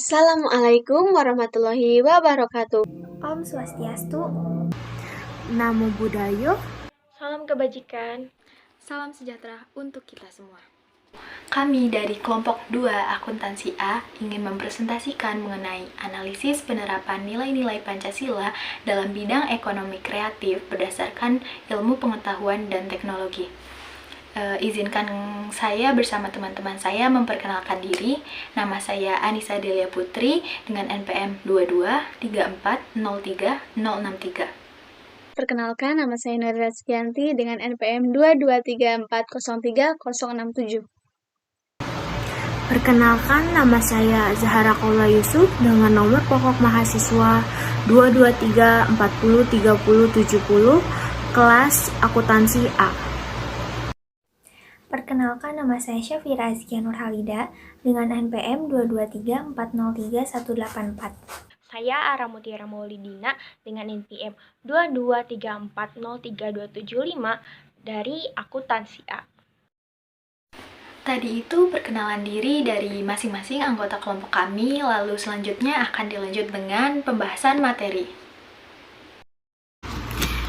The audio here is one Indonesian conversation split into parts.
Assalamualaikum warahmatullahi wabarakatuh. Om Swastiastu. Namo Buddhaya. Salam kebajikan. Salam sejahtera untuk kita semua. Kami dari kelompok 2 akuntansi A ingin mempresentasikan mengenai analisis penerapan nilai-nilai Pancasila dalam bidang ekonomi kreatif berdasarkan ilmu pengetahuan dan teknologi. Izinkan saya bersama teman-teman saya memperkenalkan diri. Nama saya Anissa Delia Putri dengan NPM 2234036063. Perkenalkan, nama saya Nurira Rizkianti dengan NPM 2234033067. Perkenalkan, nama saya Zahara Kaula Yusuf dengan nomor pokok mahasiswa 223403070, kelas akuntansi A. Perkenalkan, nama saya Syafira Azkia Nurhalida dengan NPM 223403184. Saya Ara Mutiara Maulidina dengan NPM 2234032775 dari akuntansi A. Tadi itu perkenalan diri dari masing-masing anggota kelompok kami, lalu selanjutnya akan dilanjut dengan pembahasan materi.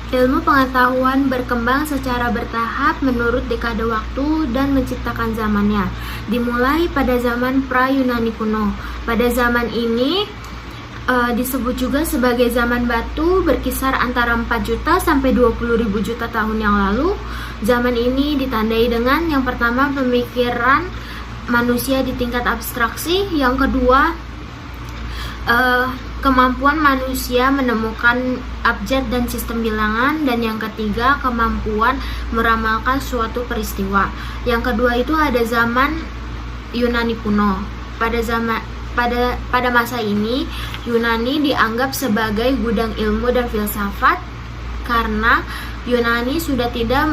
Ilmu pengetahuan berkembang secara bertahap menurut dekade waktu dan menciptakan zamannya. Dimulai pada zaman pra-Yunani kuno. Pada zaman ini disebut juga sebagai zaman batu, berkisar antara 4 juta sampai 20.000 juta tahun yang lalu. Zaman ini ditandai dengan yang pertama pemikiran manusia di tingkat abstraksi, yang kedua kemampuan manusia menemukan abjad dan sistem bilangan, dan yang ketiga kemampuan meramalkan suatu peristiwa. Yang kedua itu ada zaman Yunani kuno. Pada masa ini Yunani dianggap sebagai gudang ilmu dan filsafat karena Yunani sudah tidak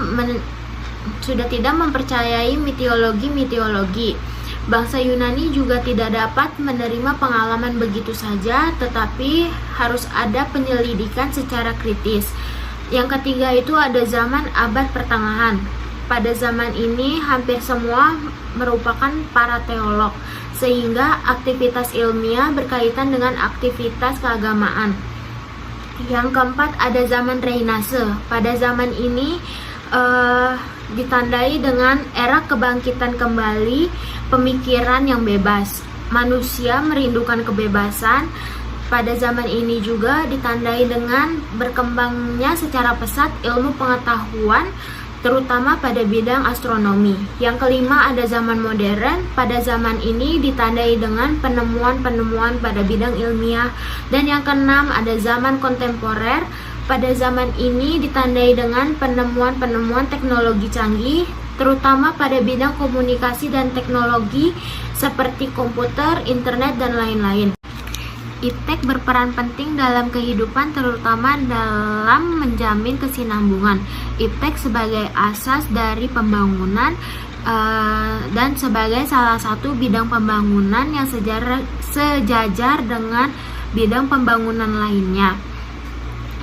mempercayai mitologi. Bangsa Yunani juga tidak dapat menerima pengalaman begitu saja, tetapi harus ada penyelidikan secara kritis. Yang ketiga itu ada zaman abad pertengahan. Pada zaman ini hampir semua merupakan para teolog, sehingga aktivitas ilmiah berkaitan dengan aktivitas keagamaan. Yang keempat ada zaman Renaissance. Pada zaman ini ditandai dengan era kebangkitan kembali pemikiran yang bebas. Manusia merindukan kebebasan. Pada zaman ini juga ditandai dengan berkembangnya secara pesat ilmu pengetahuan, terutama pada bidang astronomi. Yang kelima ada zaman modern. Pada zaman ini ditandai dengan penemuan-penemuan pada bidang ilmiah. Dan yang keenam ada zaman kontemporer. Pada zaman ini ditandai dengan penemuan-penemuan teknologi canggih, terutama pada bidang komunikasi dan teknologi seperti komputer, internet, dan lain-lain. Iptek berperan penting dalam kehidupan, terutama dalam menjamin kesinambungan. Iptek sebagai asas dari pembangunan dan sebagai salah satu bidang pembangunan yang sejajar dengan bidang pembangunan lainnya.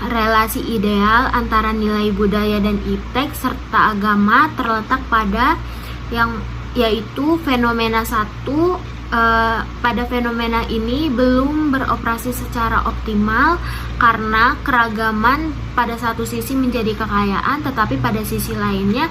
Relasi ideal antara nilai budaya dan iptek serta agama terletak pada yaitu fenomena satu. Pada fenomena ini belum beroperasi secara optimal karena keragaman pada satu sisi menjadi kekayaan, tetapi pada sisi lainnya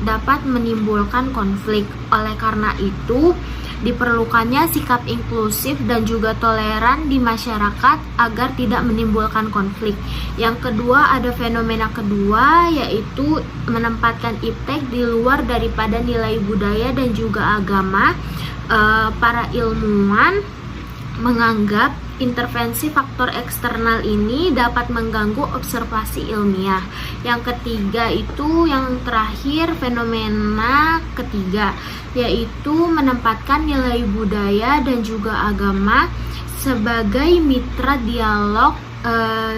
dapat menimbulkan konflik. Oleh karena itu diperlukannya sikap inklusif dan juga toleran di masyarakat agar tidak menimbulkan konflik. Yang kedua ada fenomena kedua, yaitu menempatkan iptek di luar daripada nilai budaya dan juga agama. Para ilmuwan menganggap intervensi faktor eksternal ini dapat mengganggu observasi ilmiah. Yang ketiga itu yang terakhir, fenomena ketiga, yaitu menempatkan nilai budaya dan juga agama sebagai mitra dialog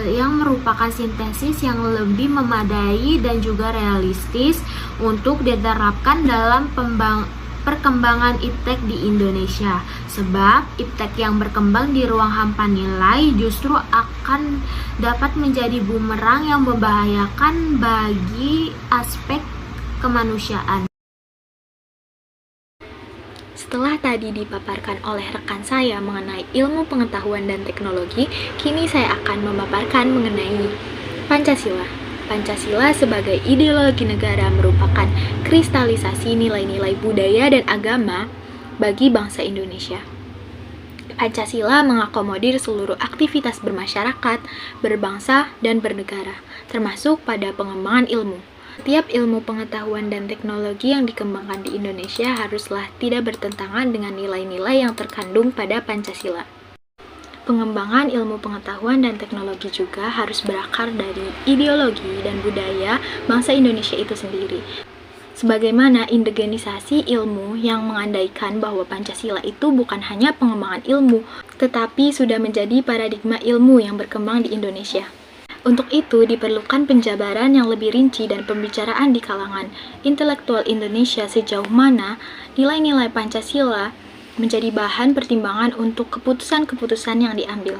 yang merupakan sintesis yang lebih memadai dan juga realistis untuk diterapkan dalam perkembangan iptek di Indonesia. Sebab iptek yang berkembang di ruang hampa nilai justru akan dapat menjadi bumerang yang membahayakan bagi aspek kemanusiaan. Setelah tadi dipaparkan oleh rekan saya mengenai ilmu pengetahuan dan teknologi, kini saya akan memaparkan mengenai Pancasila. Pancasila sebagai ideologi negara merupakan kristalisasi nilai-nilai budaya dan agama bagi bangsa Indonesia. Pancasila mengakomodir seluruh aktivitas bermasyarakat, berbangsa, dan bernegara, termasuk pada pengembangan ilmu. Setiap ilmu pengetahuan dan teknologi yang dikembangkan di Indonesia haruslah tidak bertentangan dengan nilai-nilai yang terkandung pada Pancasila. Pengembangan ilmu pengetahuan dan teknologi juga harus berakar dari ideologi dan budaya bangsa Indonesia itu sendiri. Sebagaimana indigenisasi ilmu yang mengandaikan bahwa Pancasila itu bukan hanya pengembangan ilmu, tetapi sudah menjadi paradigma ilmu yang berkembang di Indonesia. Untuk itu, diperlukan penjabaran yang lebih rinci dan pembicaraan di kalangan intelektual Indonesia sejauh mana nilai-nilai Pancasila menjadi bahan pertimbangan untuk keputusan-keputusan yang diambil.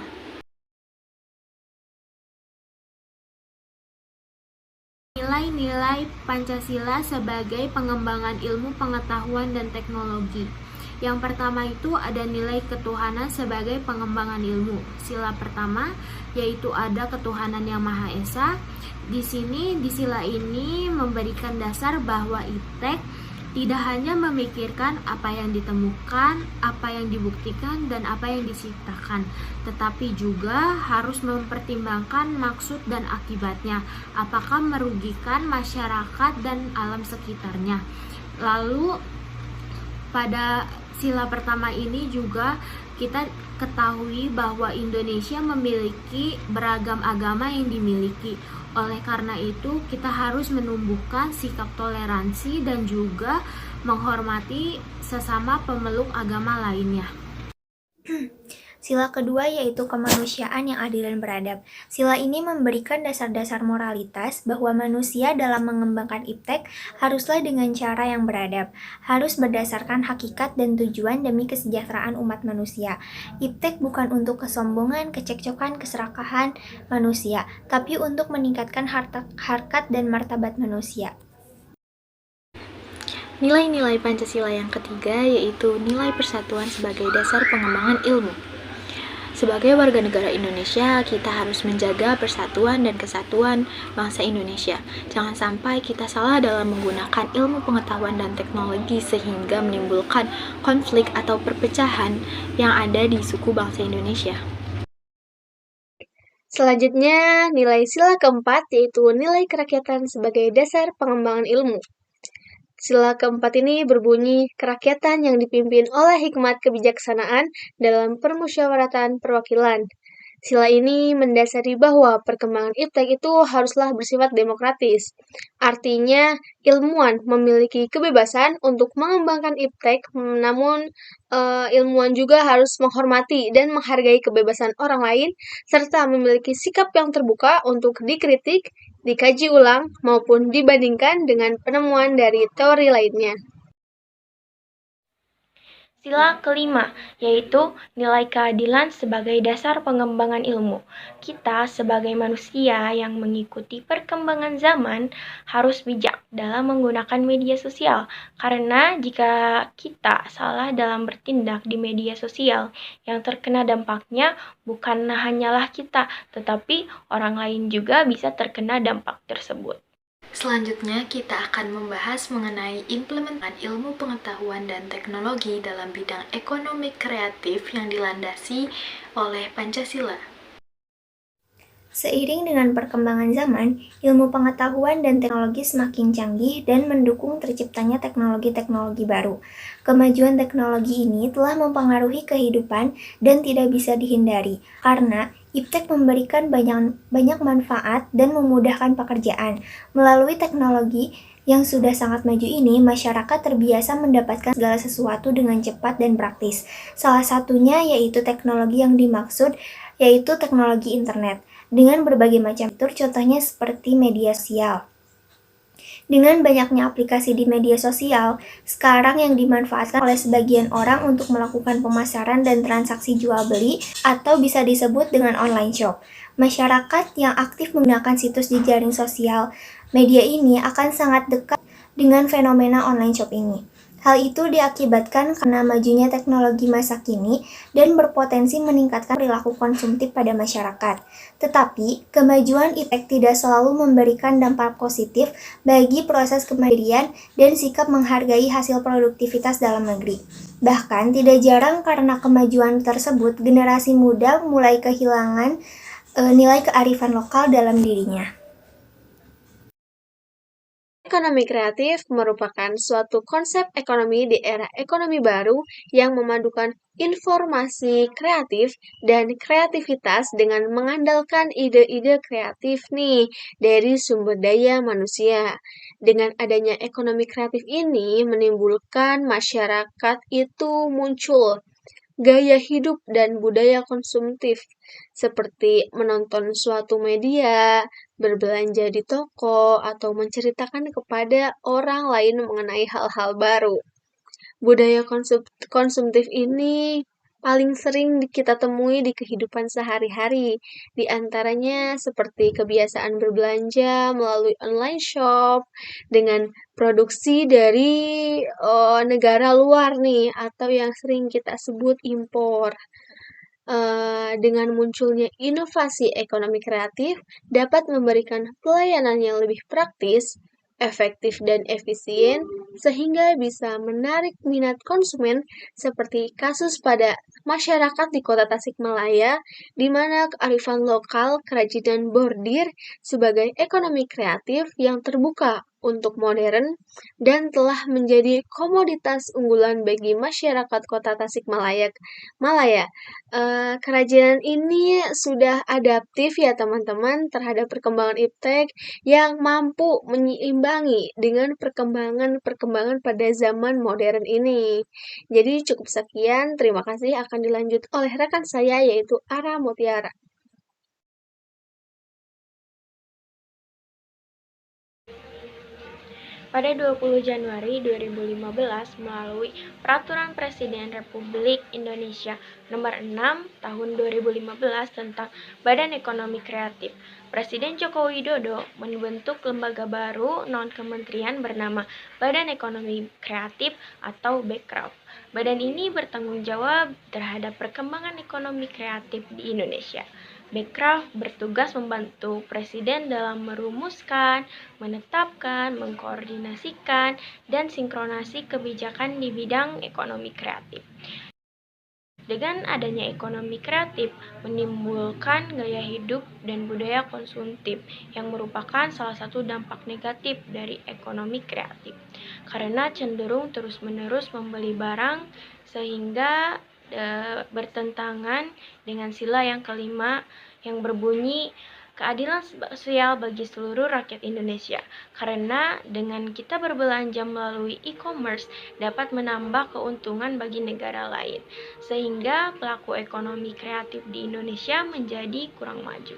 Nilai-nilai Pancasila sebagai pengembangan ilmu pengetahuan dan teknologi. Yang pertama itu ada nilai ketuhanan sebagai pengembangan ilmu. Sila pertama yaitu ada ketuhanan yang Maha Esa. Di sila ini memberikan dasar bahwa iptek tidak hanya memikirkan apa yang ditemukan, apa yang dibuktikan, dan apa yang diciptakan, tetapi juga harus mempertimbangkan maksud dan akibatnya, apakah merugikan masyarakat dan alam sekitarnya. Lalu pada sila pertama ini juga kita ketahui bahwa Indonesia memiliki beragam agama yang dimiliki. Oleh karena itu, kita harus menumbuhkan sikap toleransi dan juga menghormati sesama pemeluk agama lainnya. Sila kedua yaitu kemanusiaan yang adil dan beradab. Sila ini memberikan dasar-dasar moralitas bahwa manusia dalam mengembangkan iptek haruslah dengan cara yang beradab, harus berdasarkan hakikat dan tujuan demi kesejahteraan umat manusia. Iptek bukan untuk kesombongan, kecekcokan, keserakahan manusia, tapi untuk meningkatkan harkat dan martabat manusia. Nilai-nilai Pancasila yang ketiga yaitu nilai persatuan sebagai dasar pengembangan ilmu. Sebagai warga negara Indonesia, kita harus menjaga persatuan dan kesatuan bangsa Indonesia. Jangan sampai kita salah dalam menggunakan ilmu pengetahuan dan teknologi sehingga menimbulkan konflik atau perpecahan yang ada di suku bangsa Indonesia. Selanjutnya, nilai sila keempat yaitu nilai kerakyatan sebagai dasar pengembangan ilmu. Sila keempat ini berbunyi kerakyatan yang dipimpin oleh hikmat kebijaksanaan dalam permusyawaratan perwakilan. Sila ini mendasari bahwa perkembangan iptek itu haruslah bersifat demokratis. Artinya, ilmuwan memiliki kebebasan untuk mengembangkan iptek, namun ilmuwan juga harus menghormati dan menghargai kebebasan orang lain, serta memiliki sikap yang terbuka untuk dikritik, dikaji ulang, maupun dibandingkan dengan penemuan dari teori lainnya. Sila kelima, yaitu nilai keadilan sebagai dasar pengembangan ilmu. Kita sebagai manusia yang mengikuti perkembangan zaman harus bijak dalam menggunakan media sosial, karena jika kita salah dalam bertindak di media sosial, yang terkena dampaknya bukan hanyalah kita, tetapi orang lain juga bisa terkena dampak tersebut. Selanjutnya, kita akan membahas mengenai implementasi ilmu pengetahuan dan teknologi dalam bidang ekonomi kreatif yang dilandasi oleh Pancasila. Seiring dengan perkembangan zaman, ilmu pengetahuan dan teknologi semakin canggih dan mendukung terciptanya teknologi-teknologi baru. Kemajuan teknologi ini telah mempengaruhi kehidupan dan tidak bisa dihindari, karena iptek memberikan banyak manfaat dan memudahkan pekerjaan. Melalui teknologi yang sudah sangat maju ini, masyarakat terbiasa mendapatkan segala sesuatu dengan cepat dan praktis. Salah satunya yaitu teknologi yang dimaksud, yaitu teknologi internet. Dengan berbagai macam fitur, contohnya seperti media sosial. Dengan banyaknya aplikasi di media sosial, sekarang yang dimanfaatkan oleh sebagian orang untuk melakukan pemasaran dan transaksi jual-beli atau bisa disebut dengan online shop. Masyarakat yang aktif menggunakan situs di jaring sosial media ini akan sangat dekat dengan fenomena online shop ini. Hal itu diakibatkan karena majunya teknologi masa kini dan berpotensi meningkatkan perilaku konsumtif pada masyarakat. Tetapi, kemajuan iptek tidak selalu memberikan dampak positif bagi proses kemandirian dan sikap menghargai hasil produktivitas dalam negeri. Bahkan, tidak jarang karena kemajuan tersebut, generasi muda mulai kehilangan nilai kearifan lokal dalam dirinya. Ekonomi kreatif merupakan suatu konsep ekonomi di era ekonomi baru yang memadukan informasi kreatif dan kreativitas dengan mengandalkan ide-ide kreatif nih dari sumber daya manusia. Dengan adanya ekonomi kreatif ini menimbulkan masyarakat itu muncul gaya hidup dan budaya konsumtif, seperti menonton suatu media, berbelanja di toko, atau menceritakan kepada orang lain mengenai hal-hal baru. Budaya konsumtif ini paling sering kita temui di kehidupan sehari-hari, di antaranya seperti kebiasaan berbelanja melalui online shop dengan produksi dari negara luar nih, atau yang sering kita sebut impor. Dengan munculnya inovasi ekonomi kreatif dapat memberikan pelayanan yang lebih praktis, efektif dan efisien, sehingga bisa menarik minat konsumen seperti kasus pada masyarakat di kota Tasikmalaya, di mana kearifan lokal kerajinan bordir sebagai ekonomi kreatif yang terbuka untuk modern dan telah menjadi komoditas unggulan bagi masyarakat kota Tasikmalaya. Kerajinan ini sudah adaptif ya teman-teman terhadap perkembangan iptek yang mampu menyeimbangi dengan perkembangan pada zaman modern ini. Jadi cukup sekian, terima kasih akan dilanjut oleh rekan saya yaitu Ara Mutiara. Pada 20 Januari 2015 melalui Peraturan Presiden Republik Indonesia Nomor 6 Tahun 2015 tentang Badan Ekonomi Kreatif, Presiden Joko Widodo membentuk lembaga baru non-kementerian bernama Badan Ekonomi Kreatif atau Bekraf. Badan ini bertanggung jawab terhadap perkembangan ekonomi kreatif di Indonesia. Bekraf bertugas membantu Presiden dalam merumuskan, menetapkan, mengkoordinasikan, dan sinkronasi kebijakan di bidang ekonomi kreatif. Dengan adanya ekonomi kreatif, menimbulkan gaya hidup dan budaya konsumtif yang merupakan salah satu dampak negatif dari ekonomi kreatif. Karena cenderung terus-menerus membeli barang sehingga bertentangan dengan sila yang kelima yang berbunyi keadilan sosial bagi seluruh rakyat Indonesia. Karena dengan kita berbelanja melalui e-commerce dapat menambah keuntungan bagi negara lain, sehingga pelaku ekonomi kreatif di Indonesia menjadi kurang maju.